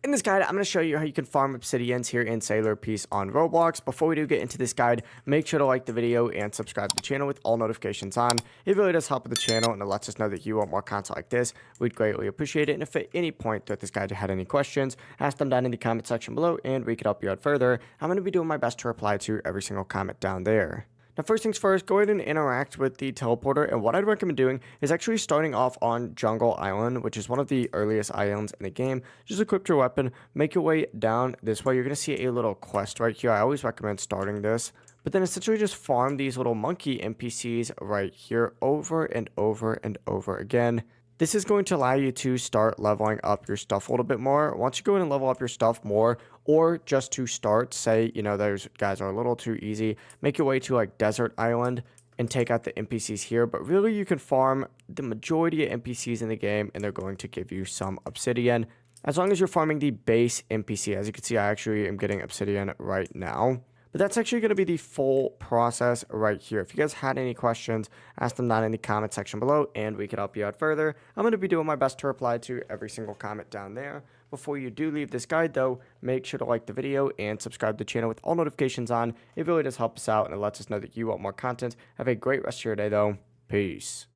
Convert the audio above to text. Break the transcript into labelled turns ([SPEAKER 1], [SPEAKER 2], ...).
[SPEAKER 1] In this guide, I'm going to show you how you can farm obsidians here in Sailor Piece on Roblox. Before we do get into this guide, make sure to like the video and subscribe to the channel with all notifications on. It really does help with the channel and it lets us know that you want more content like this. We'd greatly appreciate it. And if at any point throughout this guide you had any questions, ask them down in the comment section below and we could help you out further. I'm going to be doing my best to reply to every single comment down there. Now, first things first, go ahead and interact with the teleporter, and what I'd recommend doing is actually starting off on Jungle Island, which is one of the earliest islands in the game. Just equip your weapon, make your way down this way. You're going to see a little quest right here. I always recommend starting this, but then essentially just farm these little monkey NPCs right here over and over and over again. This is going to allow you to start leveling up your stuff a little bit more. Once you go in and level up your stuff more, or just to start, say, those guys are a little too easy, make your way to like Desert Island and take out the NPCs here. But really, you can farm the majority of NPCs in the game and they're going to give you some obsidian. As long as you're farming the base NPC. As you can see, I actually am getting obsidian right now. But that's actually going to be the full process right here. If you guys had any questions, ask them down in the comment section below and we can help you out further. I'm going to be doing my best to reply to every single comment down there. Before you do leave this guide though, make sure to like the video and subscribe to the channel with all notifications on. It really does help us out and it lets us know that you want more content. Have a great rest of your day though. Peace.